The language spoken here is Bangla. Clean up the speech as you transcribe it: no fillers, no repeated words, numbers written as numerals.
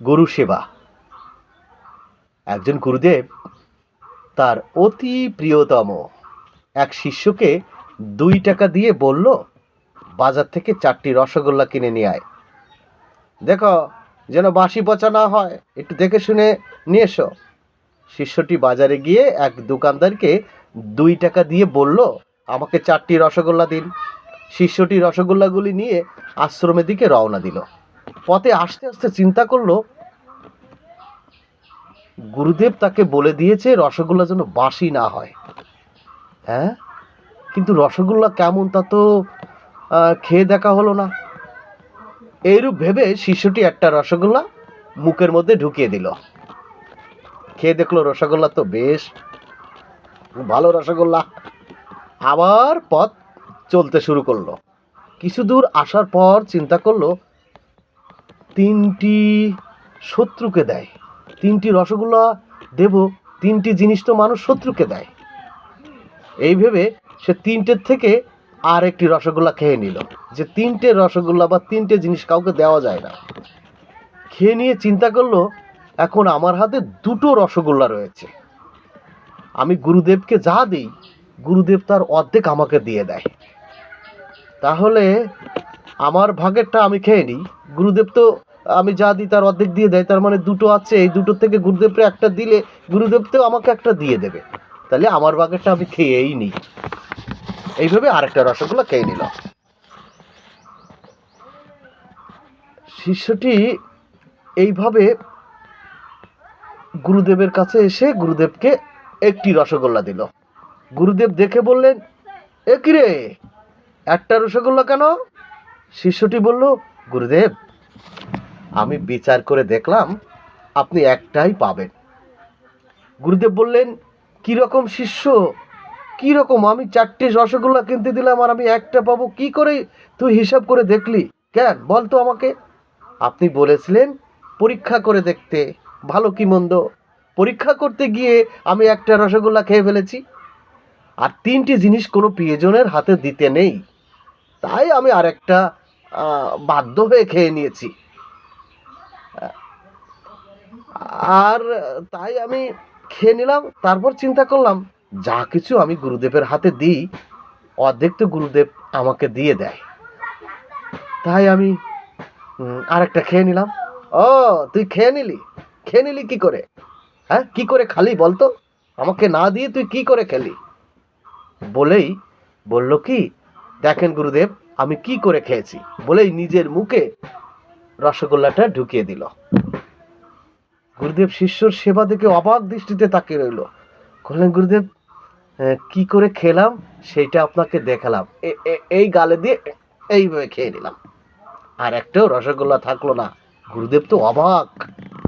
গুরু সেবা। একজন গুরুদেব তার অতি প্রিয়তম এক শিষ্যকে 2 টাকা দিয়ে বলল, বাজার থেকে 4টি রসগোল্লা কিনে নিয়ে আয়। দেখো যেন বাসি পচা না হয়, একটু দেখে শুনে নিয়ে এসো। শিষ্যটি বাজারে গিয়ে এক দোকানদারকে 2 টাকা দিয়ে বলল, আমাকে 4টি রসগোল্লা দিন। শিষ্যটি রসগোল্লাগুলি নিয়ে আশ্রমের দিকে রওনা দিল। পথে আস্তে আস্তে চিন্তা করলো, গুরুদেব তাকে বলে দিয়েছে রসগোল্লা যেন বাসি না হয়। হ্যাঁ, কিন্তু রসগোল্লা কেমন তা তো খেয়ে দেখা হলো না। এইরূপ ভেবে শিষ্যটি একটা রসগোল্লা মুখের মধ্যে ঢুকিয়ে দিল। খেয়ে দেখলো রসগোল্লা তো বেশ ভালো রসগোল্লা। আবার পথ চলতে শুরু করলো। কিছু দূর আসার পর চিন্তা করলো, 3টি শত্রুকে দেয়, 3টি রসগোল্লা দেব, 3টি জিনিস তো মানুষ শত্রুকে দেয়। এই ভেবে সে 3টের থেকে আর একটি রসগোল্লা খেয়ে নিল, যে 3টে রসগোল্লা বা 3টে জিনিস কাউকে দেওয়া যায় না। খেয়ে নিয়ে চিন্তা করলো, এখন আমার হাতে 2টো রসগোল্লা রয়েছে, আমি গুরুদেবকে যা দিই গুরুদেব তার অর্ধেক আমাকে দিয়ে দেয়, তাহলে আমার ভাগেরটা আমি খেয়ে নিই। গুরুদেব তো আমি যা দিই তার অর্ধেক দিয়ে দেয়, তার মানে 2টো আছে, এই 2টোর থেকে গুরুদেবকে একটা দিলে গুরুদেব তো আমাকে একটা দিয়ে দেবে, তাহলে আমার ভাগেরটা আমি খেয়েই নিই। এইভাবে আরেকটা রসগোল্লা খেয়ে নিল। শিষ্যটি এইভাবে গুরুদেবের কাছে এসে গুরুদেবকে একটি রসগোল্লা দিল। গুরুদেব দেখে বললেন, এ কি রে, একটা রসগোল্লা কেন? শিষ্যটি বলল, গুরুদেব আমি বিচার করে দেখলাম আপনি একটাই পাবেন। গুরুদেব বললেন, কি রকম শিষ্য, কি রকম? আমি 4টে রসগোল্লা কিনতে দিলাম আর আমি একটা পাবো, কি করে তুই হিসাব করে দেখলি? কেন বল তো আমাকে। আপনি বলেছিলেন পরীক্ষা করে দেখতে ভালো কি মন্দ, পরীক্ষা করতে গিয়ে আমি একটা রসগোল্লা খেয়ে ফেলেছি, আর 3টি জিনিস কোনো প্রিয়জনের হাতে দিতে নেই, তাই আমি আরেকটা বাধ্য হয়ে খেয়ে নিয়েছি। আর তাই আমি খেয়ে নিলাম। তারপর চিন্তা করলাম, যা কিছু আমি গুরুদেবের হাতে দিই অর্ধেক তো গুরুদেব আমাকে দিয়ে দেয়, তাই আমি আরেকটা খেয়ে নিলাম। ও, তুই খেয়ে নিলি কি করে? হ্যাঁ, কি করে খালি বলতো, আমাকে না দিয়ে তুই কি করে খেলি? বলেই বলল কি, দেখেন গুরুদেব আমি কি করে খেয়েছি, বলেই নিজের মুখে রসগোল্লাটা ঢুকিয়ে দিল। গুরুদেব শিষ্যর সেবা দেখে অবাক দৃষ্টিতে তাকিয়ে রইল। বললেন, গুরুদেব কি করে খেলাম সেটা আপনাকে দেখালাম, এই গালে দিয়ে এইভাবে খেয়ে নিলাম, আর একটাও রসগোল্লা থাকলো না। গুরুদেব তো অবাক।